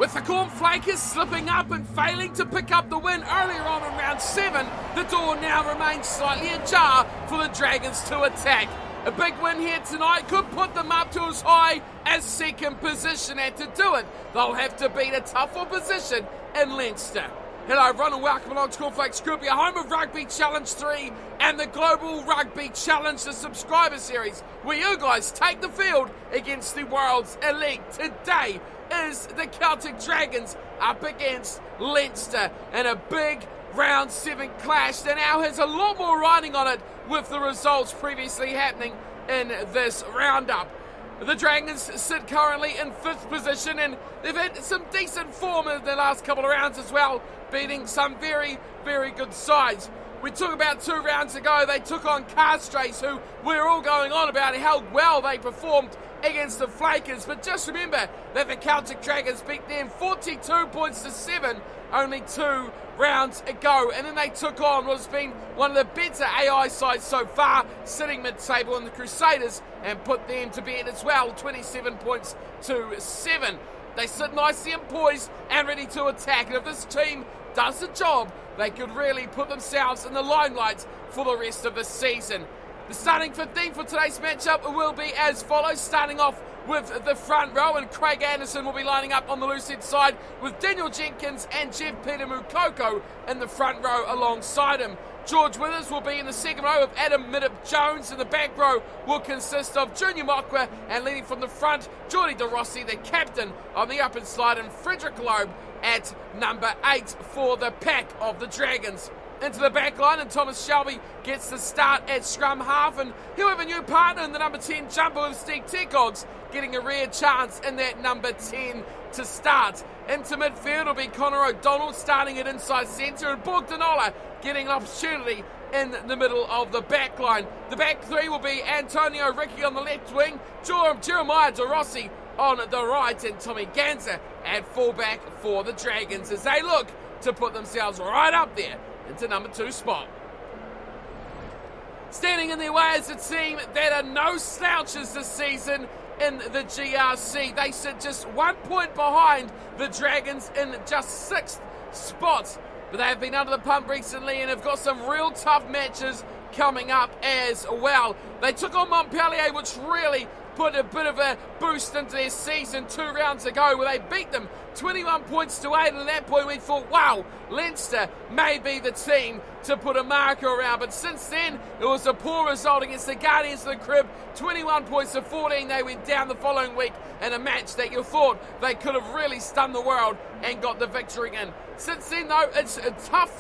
With the Cornflakers slipping up and failing to pick up the win earlier on in round 7, the door now remains slightly ajar for the Dragons to attack. A big win here tonight could put them up to as high as second position, and to do it, they'll have to beat a tough opposition in Leinster. Hello everyone and welcome along to Cornflakes Group, your home of Rugby Challenge 3 and the Global Rugby Challenge, the subscriber series, where you guys take the field against the world's elite. Today is the Celtic Dragons up against Leinster in a big round 7 clash that now has a lot more riding on it with the results previously happening in this roundup. The Dragons sit currently in 5th position, and they've had some decent form in the last couple of rounds as well, beating some very, very good sides. We talked about 2 rounds ago, they took on Castres, who we're all going on about how well they performed against the Flakers, but just remember that the Celtic Dragons beat them 42 points to 7 only 2 rounds ago, and then they took on what's been one of the better AI sides so far, sitting mid-table in the Crusaders, and put them to bed as well, 27 points to 7. They sit nicely and poised and ready to attack, and if this team does the job, they could really put themselves in the limelight for the rest of the season. The starting 15 for today's matchup will be as follows, starting off with the front row, and Craig Anderson will be lining up on the loose head side with Daniel Jenkins and Jeff Peter Mukoko in the front row alongside him. George Withers will be in the second row with Adam Middop-Jones, and the back row will consist of Junior Mokwa, and leading from the front, Geordie De Rossi, the captain on the up and slide, and Frederick Loeb at number 8 for the pack of the Dragons. Into the back line, and Thomas Shelby gets the start at scrum half, and he'll have a new partner in the number 10 jumper with Steve Tekogs getting a rare chance in that number 10 to start. Into midfield will be Connor O'Donnell starting at inside centre, and Bogdanola getting an opportunity in the middle of the back line. The back 3 will be Antonio Ricci on the left wing, Jeremiah De Rossi on the right, and Tommy Ganser at fullback for the Dragons as they look to put themselves right up there into number 2 spot. Standing in their way is a team that are no slouches this season in the GRC. They sit just 1 point behind the Dragons in just 6th spot, but they have been under the pump recently and have got some real tough matches coming up as well. They took on Montpellier, which really put a bit of a boost into their season 2 rounds ago, where they beat them 21 points to 8, and at that point we thought, wow, Leinster may be the team to put a marker around, but since then it was a poor result against the Guardians of the Crib, 21 points to 14. They went down the following week in a match that you thought they could have really stunned the world and got the victory in. Since then though, it's a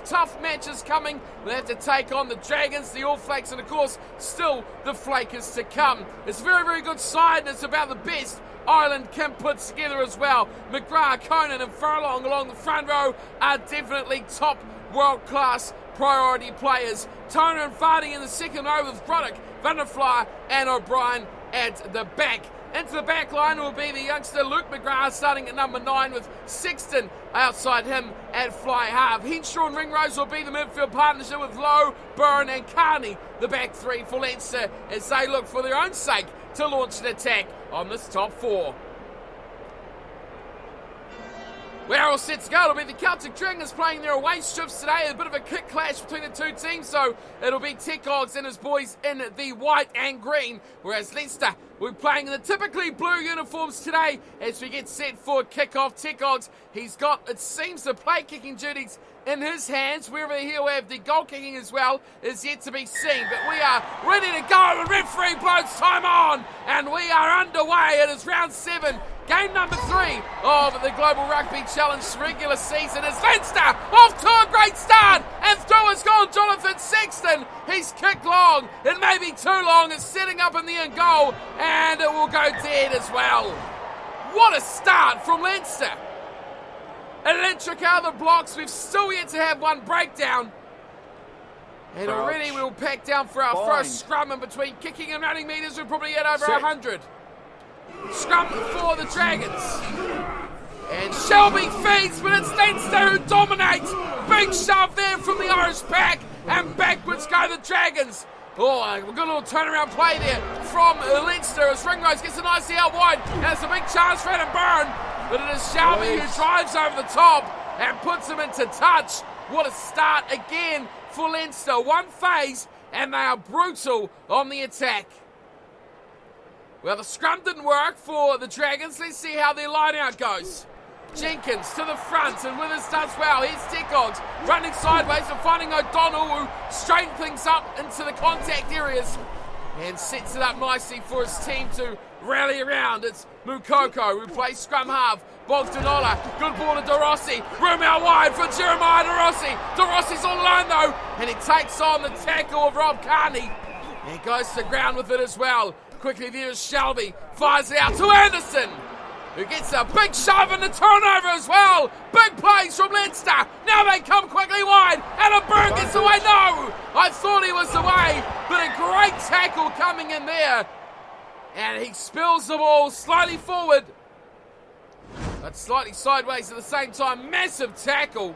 tough matches coming. They have to take on the Dragons, the All Flakes, and of course still the Flakers to come. It's a very, very good side, and it's about the best Ireland can put together as well. McGrath, Conan and Furlong along the front row are definitely top world-class priority players. Toner and Vardy in the second row with Broderick, Vanderfly and O'Brien at the back. Into the back line will be the youngster Luke McGrath starting at number 9 with Sexton outside him at fly half. Henshaw and Ringrose will be the midfield partnership with Lowe, Byrne and Carney, the back 3 for Leinster, as they look for their own sake to launch an attack on this top 4. We're all set to go. It'll be the Celtic Dragons playing their away strips today. A bit of a kick clash between the 2 teams, so it'll be Tekogs and his boys in the white and green, whereas Leinster will be playing in the typically blue uniforms today as we get set for kick-off. Tekogs, he's got, it seems, the play kicking duties in his hands. Wherever he'll have the goal kicking as well is yet to be seen, but we are ready to go. The referee blows time on, and we are underway. It is round 7. Game number 3 of the Global Rugby Challenge regular season is Leinster off to a great start, and through has gone Jonathan Sexton. He's kicked long, it may be too long, it's setting up in the end goal, and it will go dead as well. What a start from Leinster. Electric out of the blocks, we've still yet to have one breakdown. And already we'll pack down for our first scrum in between kicking and running meters. We're probably at over 100. Scrum for the Dragons. And Shelby feeds, but it's Leinster who dominates. Big shove there from the Irish pack, and backwards go the Dragons. Oh, we've got a little turnaround play there from Leinster as Ringrose gets a nice out wide. And it's a big chance for Adam Byrne. but it is Shelby who drives over the top and puts him into touch. What a start again for Leinster. One phase and they are brutal on the attack. Well, the scrum didn't work for the Dragons. Let's see how their line out goes. Jenkins to the front, and Withers does well. Here's Tekogs running sideways and finding O'Donnell, who straightened things up into the contact areas and sets it up nicely for his team to rally around. It's Mukoko who plays scrum half. Bogdanola, good ball to De Rossi. Room out wide for Jeremiah De Rossi. De Rossi's all alone though, and he takes on the tackle of Rob Carney. And he goes to the ground with it as well. Quickly there's Shelby, fires it out to Anderson, who gets a big shove and a turnover as well. Big plays from Leinster. Now they come quickly wide, and Burn gets away. No, I thought he was away, but a great tackle coming in there. And he spills the ball slightly forward, but slightly sideways at the same time. Massive tackle.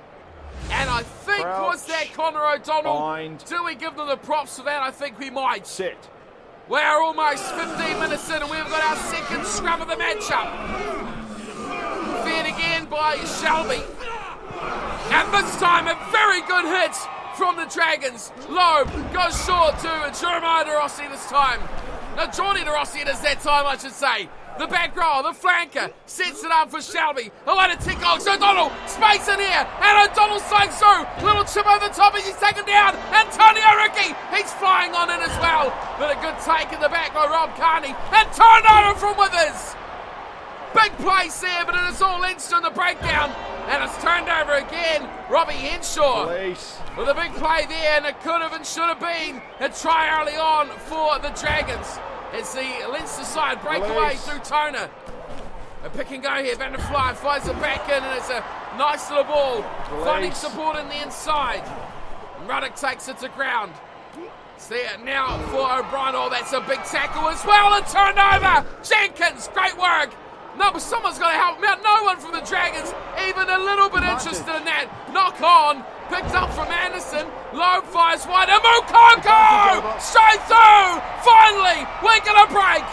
And I think, was that Connor O'Donnell? Bind. Do we give them the props for that? I think we might. Sit. We're almost 15 minutes in and we've got our second scrum of the matchup. Fed again by Shelby. And this time a very good hit from the Dragons. Loeb goes short to Jeremiah De Rossi this time. Now Johnny De Rossi it is that time, I should say. The back row, the flanker, sets it up for Shelby. Away to Tekogs, O'Donnell, space in here, and O'Donnell slides through. Little chip over the top as he's taken down. Antonio Ricky, he's flying on in as well. But a good take in the back by Rob Carney, and turnover from Withers. Big place there, but it is all Leinster in the breakdown. And it's turned over again. Robbie Henshaw with a big play there, and it could have and should have been a try early on for the Dragons. It's the Leinster side breakaway through Toner. A pick and go here. Van der Fly flies it back in, and it's a nice little ball. Finding support in the inside. Ruddock takes it to ground. It's there now for O'Brien. Oh, that's a big tackle as well. And turned over. Jenkins, great work. No, but someone's got to help him out. No one from the Dragons even a little bit interested in that. Knock on. Picked up from Anderson. Loeb fires wide. And Mukoko! Straight through! Finally, we're going to break.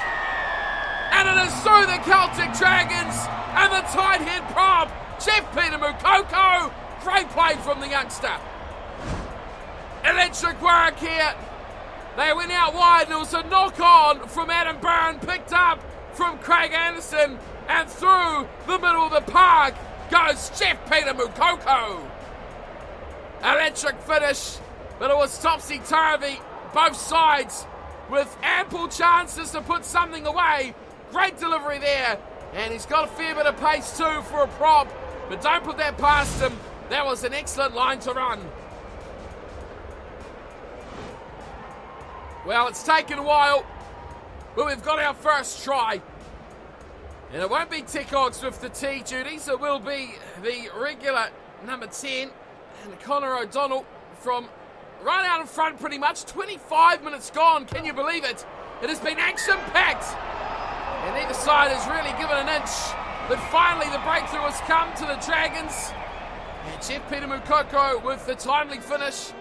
And it is through the Celtic Dragons and the tight head prop, Jeff Peter Mukoko. Great play from the youngster. Electric work here. They went out wide, and it was a knock on from Adam Byrne, picked up from Craig Anderson, and through the middle of the park goes Jeff Peter Mukoko. Electric finish, but it was topsy-turvy, both sides, with ample chances to put something away. Great delivery there, and he's got a fair bit of pace too for a prop, but don't put that past him. That was an excellent line to run. Well, it's taken a while, but we've got our first try. And it won't be Tekogs with the T duties, it will be the regular number 10, and Connor O'Donnell from right out in front pretty much. 25 minutes gone, can you believe it? It has been action-packed, and either side has really given an inch. But finally the breakthrough has come to the Dragons, and Jeff Peter Mukoko with the timely finish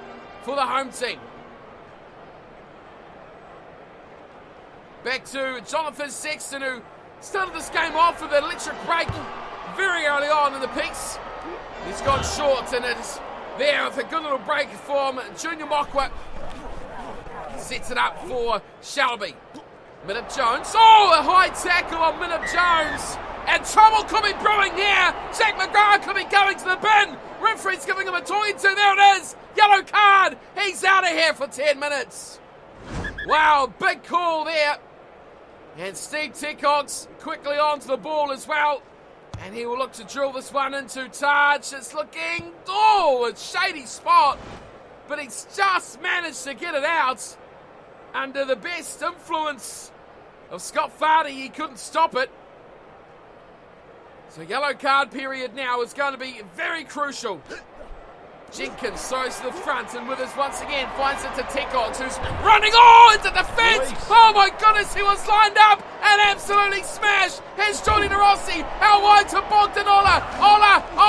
for the home team. Back to Jonathan Sexton, who started this game off with an electric break very early on in the piece. He's gone short, and it's there with a good little break from Junior Mokwa. Sets it up for Shelby. Minnip Jones. Oh, a high tackle on Minnip Jones. And trouble could be brewing here. Jack McGrath could be going to the bin. Referee's giving him a talking to. There it is. Yellow card. He's out of here for 10 minutes. Wow, big call there. And Steve Tekogs quickly onto the ball as well. And he will look to drill this one into Taj. It's looking, a shady spot. But he's just managed to get it out. Under the best influence of Scott Fardy, he couldn't stop it. So yellow card period now is going to be very crucial. Jenkins throws to the front, and Withers once again finds it to Tekogs, who's running into the fence. Oh my goodness, he was lined up and absolutely smashed. Here's Johnny De Rossi, out wide to Bogdanola.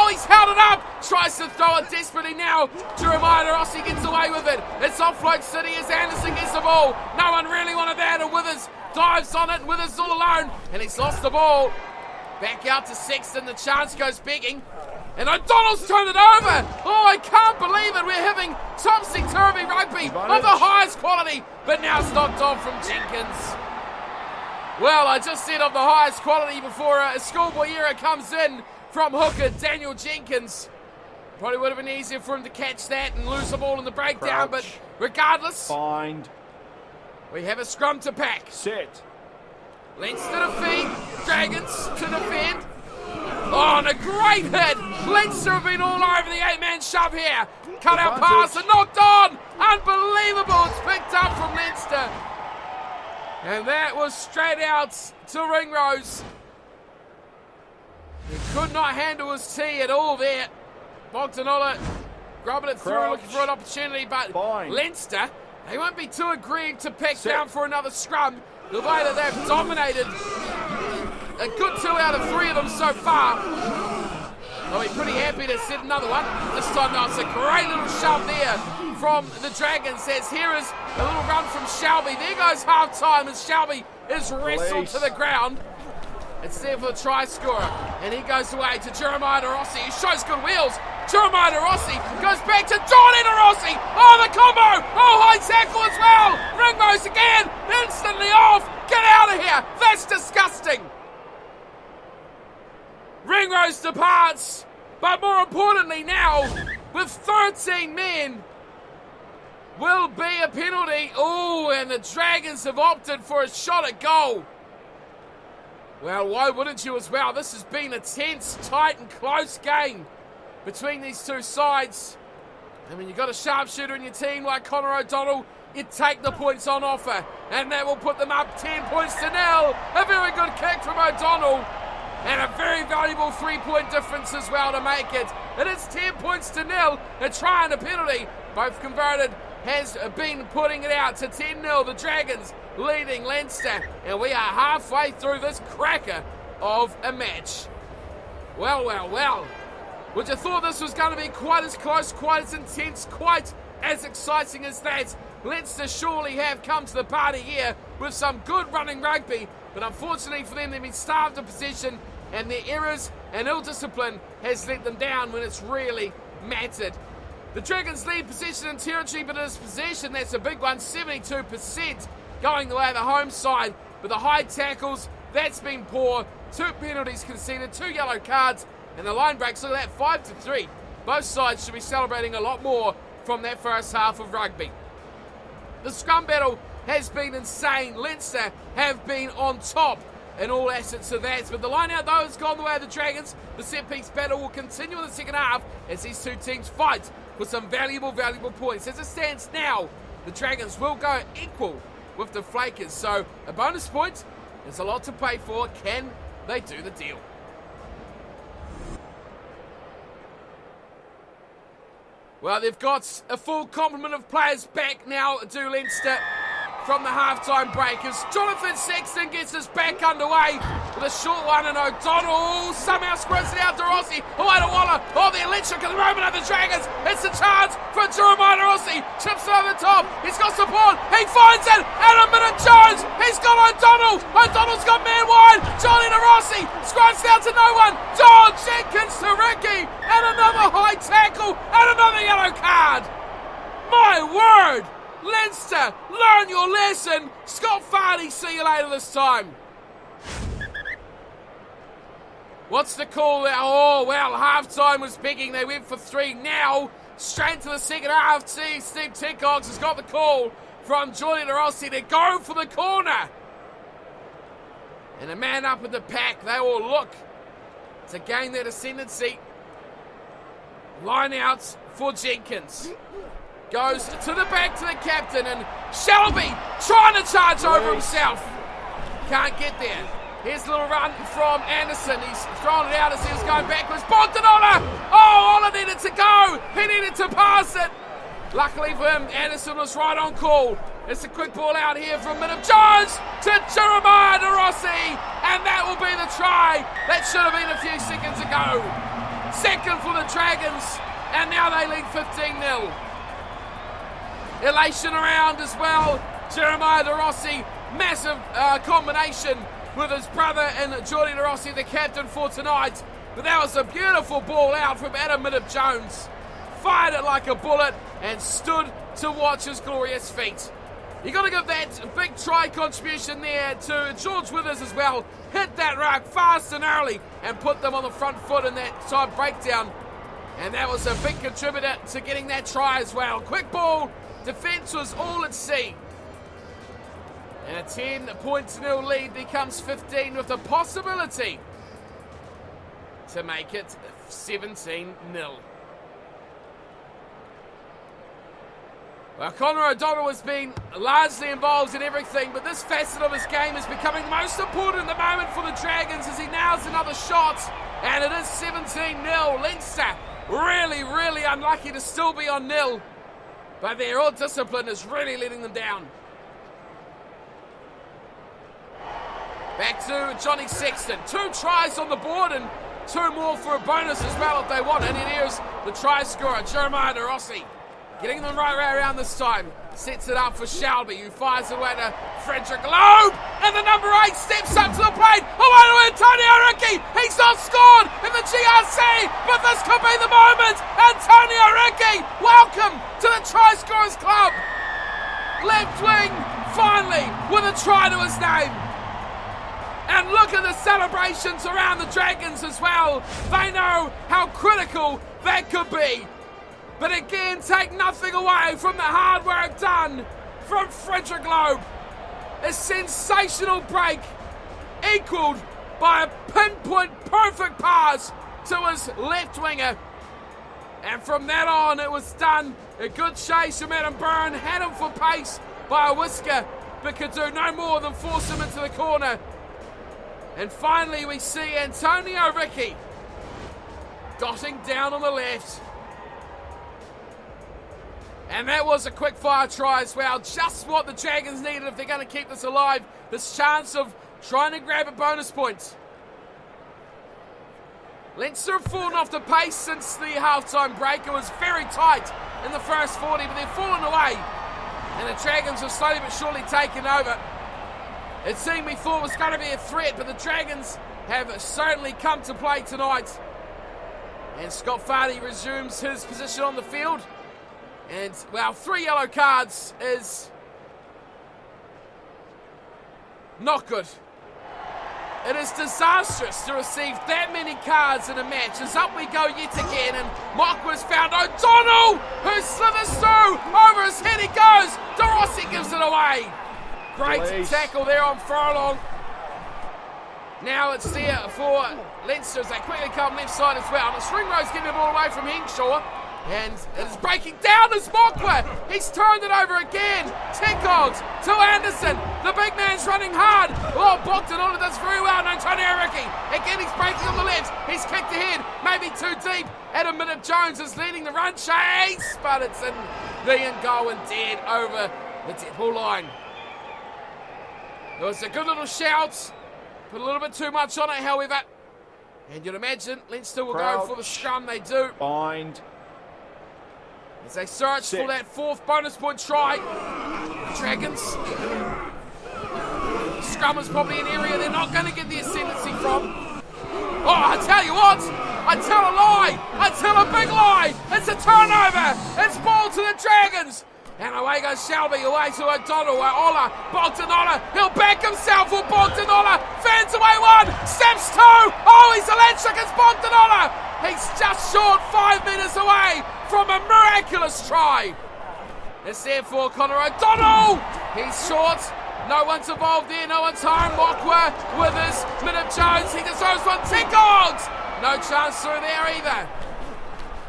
He's held it up. Tries to throw it desperately now. Jeremiah De Rossi gets away with it. It's offload city as Anderson gets the ball. No one really wanted that, and Withers dives on it, and Withers all alone, and he's lost the ball. Back out to Sexton, the chance goes begging. And O'Donnell's turned it over. Oh, I can't believe it. We're having topsy-turvy rugby of the highest quality, but now it's knocked off from Jenkins. Well, I just said of the highest quality before a schoolboy era comes in from hooker Daniel Jenkins. Probably would have been easier for him to catch that and lose the ball in the breakdown, but regardless, we have a scrum to pack. Set. Leinster to feed, Dragons to defend. Oh, and a great hit. Leinster have been all over the 8-man shove here. Cut out pass and knocked on. Unbelievable. It's picked up from Leinster. And that was straight out to Ringrose. He could not handle his tee at all there. Bogdanola grabbing it through, looking for an opportunity, but Leinster, they won't be too aggrieved to pick down for another scrum. The way that they've dominated a good 2 out of 3 of them so far. They'll be pretty happy to set another one. This time though, it's a great little shove there from the Dragons. As here is a little run from Shelby. There goes half time as Shelby is wrestled to the ground. It's there for the try scorer. And he goes away to Jeremiah DeRossi. He shows good wheels. Jeremiah DeRossi goes back to Johnny DeRossi. Oh, the combo. Oh, high tackle as well. Ringrose again. Instantly off. Get out of here. That's disgusting. Ringrose departs. But more importantly now, with 13 men, will be a penalty. Oh, and the Dragons have opted for a shot at goal. Well, why wouldn't you as well? This has been a tense, tight and close game between these two sides. And when you've got a sharpshooter in your team like Connor O'Donnell, you take the points on offer. And that will put them up 10 points to 0. A very good kick from O'Donnell. And a very valuable 3-point difference as well to make it. And it's 10 points to 0. A try and a penalty, both converted, has been putting it out to 10-0. The Dragons leading Leinster. And we are halfway through this cracker of a match. Well, well, well. Would you thought this was going to be quite as close, quite as intense, quite as exciting as that? Leinster surely have come to the party here with some good running rugby. But unfortunately for them, they've been starved of possession. And their errors and ill-discipline has let them down when it's really mattered. The Dragons lead possession and territory, but it is possession, that's a big one, 72% going the way of the home side. But the high tackles, that's been poor. 2 penalties conceded, 2 yellow cards, and the line breaks, look at that, 5-3. Both sides should be celebrating a lot more from that first half of rugby. The scrum battle has been insane. Leinster have been on top in all assets of that. But the line out, though, has gone the way of the Dragons. The set-piece battle will continue in the second half as these two teams fight for some valuable points. As it stands now, the Dragons will go equal with the Flakers. So a bonus point, there's a lot to pay for. Can they do the deal? Well, they've got a full complement of players back now, do Leinster, from the halftime break as Jonathan Sexton gets us back underway with a short one, and O'Donnell somehow squirts it out to Rossi. Away to Waller. Oh, the electric at the moment of the Dragons. It's a chance for Jeremiah Rossi. Chips it over the top. He's got support. He finds it. And a minute Jones. He's got O'Donnell. O'Donnell's got man wide. Johnny to Rossi. Squirts down to no one. John Jenkins to Ricky. And another high tackle. And another yellow card. My word. Leinster, learn your lesson. Scott Fardy, see you later this time. What's the call there? Oh, well, half-time was begging. They went for 3 now. Straight to the second half. See, Steve Tickox has got the call from Johnny DeRossi to go for the corner. And a man up in the pack. They will look to gain their ascendancy. Line out for Jenkins. Goes to the back to the captain, and Shelby trying to charge over himself. Can't get there. Here's a little run from Anderson. He's thrown it out as he was going backwards. Bogdanola! Oh, Ola needed to go. He needed to pass it. Luckily for him, Anderson was right on call. It's a quick ball out here from Minif Jones to Jeremiah DeRossi. And that will be the try. That should have been a few seconds ago. Second for the Dragons. And now they lead 15-0. Elation around as well. Jeremiah DeRossi, massive combination with his brother and Jordi Rossi, the captain for tonight. But that was a beautiful ball out from Adam Middop-Jones. Fired it like a bullet and stood to watch his glorious feat. You got to give that big try contribution there to George Withers as well. Hit that ruck fast and early and put them on the front foot in that side breakdown. And that was a big contributor to getting that try as well. Quick ball, defence was all at sea. And a 10-0 lead becomes 15 with the possibility to make it 17-0. Well, Conor O'Donnell has been largely involved in everything, but this facet of his game is becoming most important at the moment for the Dragons as he nails another shot, and it is 17-0. Leinster really unlucky to still be on nil, but their old discipline is really letting them down. Back to Johnny Sexton. 2 tries on the board and 2 more for a bonus as well if they want it. And here's the try scorer, Jeremiah De Rossi. Getting them right around this time. Sets it up for Shelby, who fires away to Frederick Loeb. And the number 8 steps up to the plate. Away to Antonio Ricci. He's not scored in the GRC, but this could be the moment. Antonio Ricci, welcome to the Try Scorers Club. Left wing, finally, with a try to his name. And look at the celebrations around the Dragons as well. They know how critical that could be. But again, take nothing away from the hard work done from Frederick Loeb. A sensational break, equalled by a pinpoint perfect pass to his left winger. And from that on, it was done. A good chase from Adam Byrne, had him for pace by a whisker, but could do no more than force him into the corner. And finally, we see Antonio Ricci dotting down on the left. And that was a quick fire try as well. Just what the Dragons needed if they're going to keep this alive. This chance of trying to grab a bonus point. Leinster have fallen off the pace since the halftime break. It was very tight in the first 40, but they've fallen away. And the Dragons have slowly but surely taken over. It seemed we thought was going to be a threat, but the Dragons have certainly come to play tonight. And Scott Fardy resumes his position on the field. And, well, 3 yellow cards is not good. It is disastrous to receive that many cards in a match. As up we go yet again, and Mockwar's found O'Donnell, who slithers through. Over his head he goes. De Rossi gives it away. Great tackle there on Furlong. Now it's there for Leinster as they quickly come left side as well. And Stringrose getting the ball away from Henshaw. And it is breaking down as Mockwa. He's turned it over again. Tickles to Anderson. The big man's running hard. Oh, Bogdanola does very well. And Antonio Ricci. Again, he's breaking on the left. He's kicked ahead. Maybe too deep. Adam Middop-Jones is leading the run chase. But it's in the end goal and dead over the dead ball line. It was a good little shout. Put a little bit too much on it, however. And you'd imagine Leinster will go for the scrum. They do. Bind. As they search for that 4th bonus point try. The Dragons. Scrum is probably an area they're not going to get the ascendancy from. Oh, I tell you what. I tell a lie. I tell a big lie. It's a turnover. It's ball to the Dragons. And away goes Shelby, away to O'Donnell, Ola, Bogdanola, he'll back himself for Bogdanola, fans away 1, steps 2, oh he's electric, it's Bogdanola, he's just short 5 metres away from a miraculous try. It's there for Conor O'Donnell, he's short, no one's involved there, no one's home, Mockwa, Withers, Middop-Jones, he deserves one, Tickles, no chance through there either.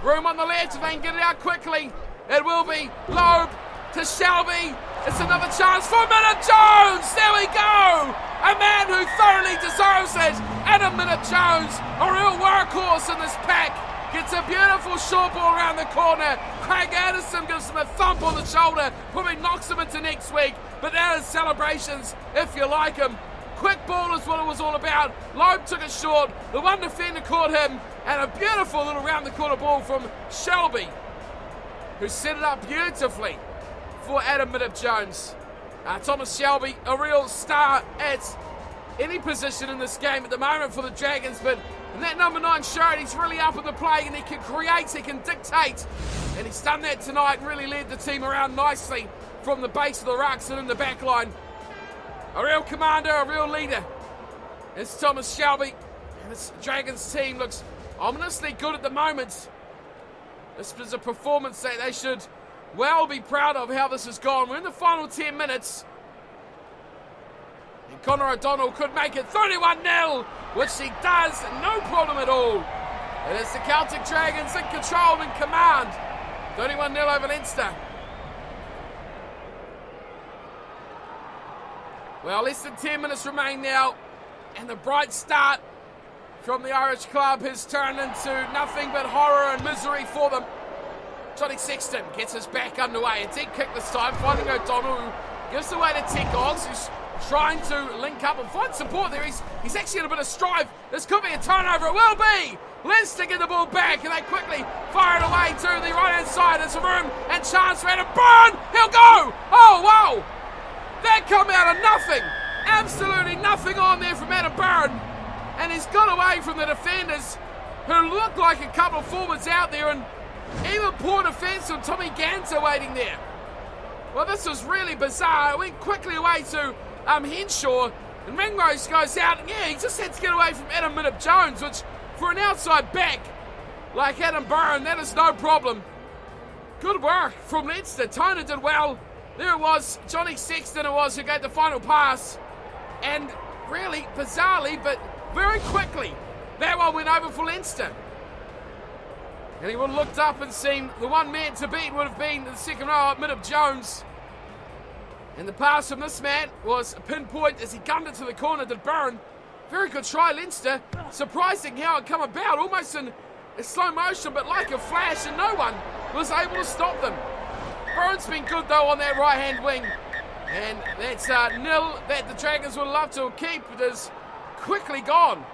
Room on the left if they can get it out quickly. It will be Loeb to Shelby. It's another chance for Middop-Jones. There we go. A man who thoroughly deserves it. Adam Middop-Jones, a real workhorse in this pack. Gets a beautiful short ball around the corner. Craig Anderson gives him a thump on the shoulder. Probably knocks him into next week. But that is celebrations if you like him. Quick ball is what it was all about. Loeb took it short. The one defender caught him. And a beautiful little round the corner ball from Shelby, who set it up beautifully for Adam Middop-Jones. Thomas Shelby, a real star at any position in this game at the moment for the Dragons, but in that number 9 shirt, he's really up at the play and he can create, he can dictate, and he's done that tonight and really led the team around nicely from the base of the rucks and in the back line. A real commander, a real leader. It's Thomas Shelby, and this Dragons team looks ominously good at the moment. This is a performance that they should well be proud of how this has gone. We're in the final 10 minutes. And Conor O'Donnell could make it 31-0, which he does, no problem at all. It is the Celtic Dragons in control and in command. 31-0 over Leinster. Well, less than 10 minutes remain now, and the bright start from the Irish club has turned into nothing but horror and misery for them. Johnny Sexton gets his back underway. A deep kick this time, finding O'Donnell, who gives away to Tekogs, who's trying to link up and find support there. He's actually in a bit of strife. This could be a turnover. It will be. Leinster get the ball back, and they quickly fire it away to the right-hand side. There's a room and chance for Adam Byrne. He'll go. Oh, wow. That come out of nothing. Absolutely nothing on there from Adam Byrne. And he's got away from the defenders who look like a couple of forwards out there, and even poor defence from Tommy Ganser waiting there. Well, this was really bizarre. It went quickly away to Henshaw, and Ringrose goes out, and yeah, he just had to get away from Adam Minnip-Jones, which for an outside back like Adam Byrne, that is no problem. Good work from Leinster. Toner did well. There it was, Johnny Sexton it was who gave the final pass, and really bizarrely, but very quickly, that one went over for Leinster. And he would have looked up and seen the one man to beat would have been the second row at Minnip-Jones. And the pass from this man was a pinpoint as he gunned it to the corner to Byrne. Very good try, Leinster. Surprising how it come about, almost in slow motion, but like a flash, and no one was able to stop them. Byrne's been good though on that right-hand wing. And that's nil that the Dragons would love to keep. It is quickly gone.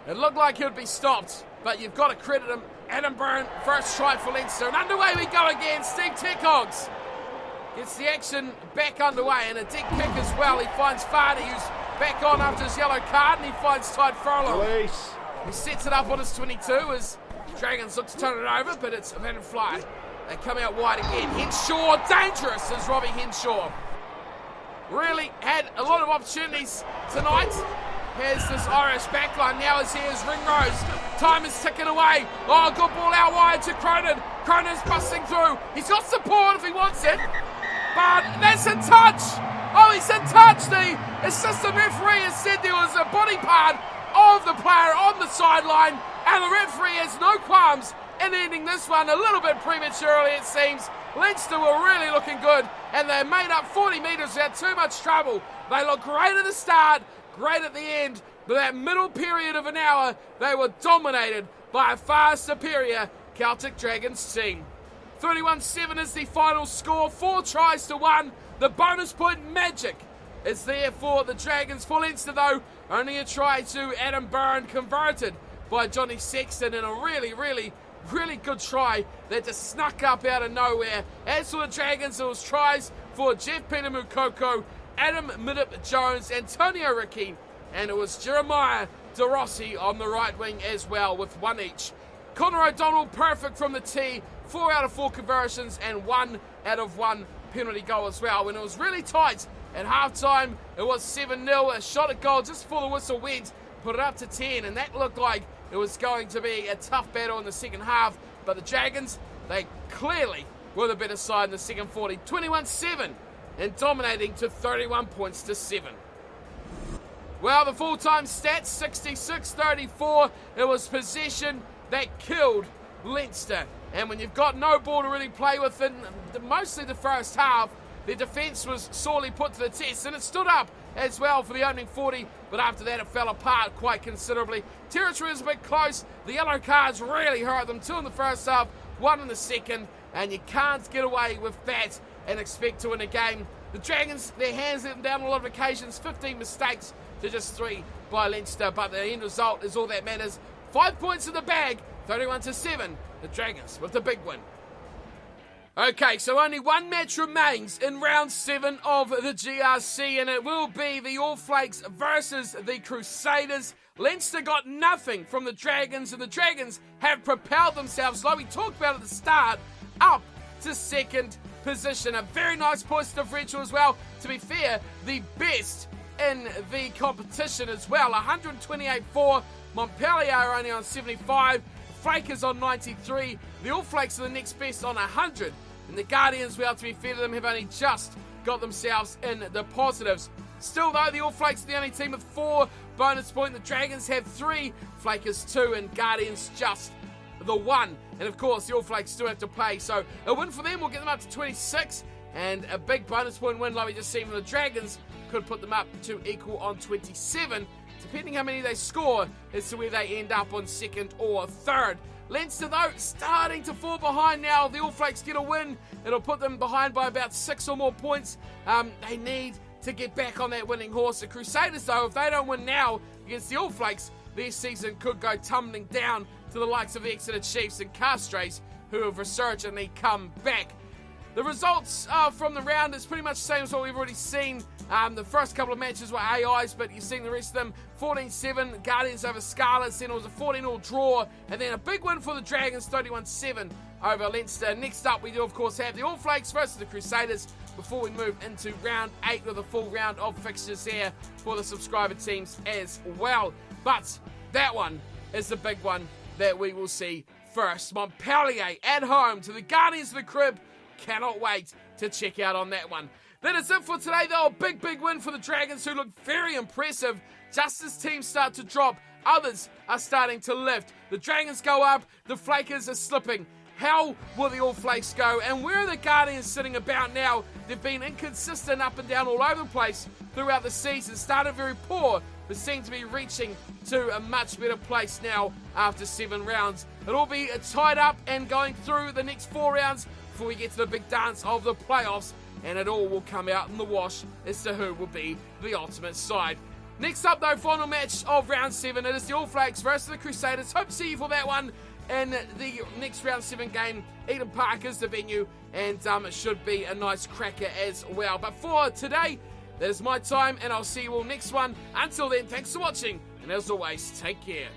It looked like he would be stopped, but you've got to credit him. Adam Byrne, first try for Leinster, and underway we go again. Steve Tekogs gets the action back underway, and a deep kick as well. He finds Vardy, who's back on after his yellow card, and he finds Tide Furlong. He sets it up on his 22 as Dragons look to turn it over, but it's Van der Fly. They come out wide again. Henshaw, dangerous as Robbie Henshaw. Really had a lot of opportunities tonight. Here's this Irish backline now as here's Ringrose. Time is ticking away. Oh, good ball out wide to Cronin. Cronin's busting through. He's got support if he wants it. But that's in touch. Oh, he's in touch. The assistant referee has said there was a body part of the player on the sideline. And the referee has no qualms in ending this one a little bit prematurely, it seems. Leinster were really looking good, and they made up 40 metres without too much trouble. They looked great at the start, great at the end, but that middle period of an hour, they were dominated by a far superior Celtic Dragons team. 31-7 is the final score, 4 tries to 1. The bonus point magic is there for the Dragons. For Leinster, though, only a try to Adam Byrne converted by Johnny Sexton in a really good try that just snuck up out of nowhere. As for the Dragons, it was tries for Jeff Peter-Mukoko, Adam Minnip-Jones, Antonio Ricci, and it was Jeremiah De Rossi on the right wing as well with 1 each. Conor O'Donnell perfect from the tee, 4 out of 4 conversions and 1 out of 1 penalty goal as well. When it was really tight at halftime, it was 7-0, a shot at goal just before the whistle went, put it up to 10, and that looked like it was going to be a tough battle in the second half, but the Dragons, they clearly were the better side in the second 40. 21-7 and dominating to 31 points to 7. Well, the full-time stats, 66-34. It was possession that killed Leinster. And when you've got no ball to really play with in mostly the first half, their defence was sorely put to the test, and it stood up as well for the opening 40, but after that it fell apart quite considerably. Territory was a bit close. The yellow cards really hurt them. 2 in the first half, 1 in the second, and you can't get away with that and expect to win a game. The Dragons, their hands let them down on a lot of occasions. 15 mistakes to just 3 by Leinster, but the end result is all that matters. 5 points in the bag, 31-7. The Dragons with the big win. Okay, so only one match remains in round 7 of the GRC, and it will be the All Flakes versus the Crusaders. Leinster got nothing from the Dragons, and the Dragons have propelled themselves, like we talked about at the start, up to second position. A very nice points differential as well. To be fair, the best in the competition as well. 128-4. Montpellier are only on 75. Flakers on 93. The All Flakes are the next best on 100. And the Guardians, well, to be fair to them, have only just got themselves in the positives. Still, though, the All Flakes are the only team with 4 bonus points. The Dragons have 3, Flakers 2, and Guardians just the 1. And, of course, the All Flakes still have to play. So, a win for them will get them up to 26. And a big bonus point win, like we just seen from the Dragons, could put them up to equal on 27. Depending how many they score as to where they end up on 2nd or 3rd. Leinster, though, starting to fall behind now. The All Flakes get a win. It'll put them behind by about 6 or more points. They need to get back on that winning horse. The Crusaders, though, if they don't win now against the All Flakes, their season could go tumbling down to the likes of the Exeter Chiefs and Castres, who have resurgently come back. The results from the round is pretty much the same as what we've already seen. The first couple of matches were AIs, but you've seen the rest of them. 14-7, Guardians over Scarlets, then it was a 14-all draw, and then a big win for the Dragons, 31-7 over Leinster. Next up, we do, of course, have the All Flakes versus the Crusaders before we move into round 8 with a full round of fixtures here for the subscriber teams as well. But that one is the big one that we will see first. Montpellier at home to the Guardians of the Crib. Cannot wait to check out on that one. That is it for today, though. A big win for the Dragons, who look very impressive. Just as teams start to drop, others are starting to lift. The Dragons go up, the Flakers are slipping. How will the All Flakes go? And where are the Guardians sitting about now? They've been inconsistent up and down all over the place throughout the season. Started very poor, but seem to be reaching to a much better place now after 7 rounds. It'll be tied up and going through the next 4 rounds before we get to the big dance of the playoffs, and it all will come out in the wash as to who will be the ultimate side. Next up, though, final match of round 7. It is the All Flakes versus the Crusaders. Hope to see you for that one in the next round 7 game. Eden Park is the venue, and it should be a nice cracker as well. But for today, that is my time, and I'll see you all next one. Until then, thanks for watching, and as always, take care.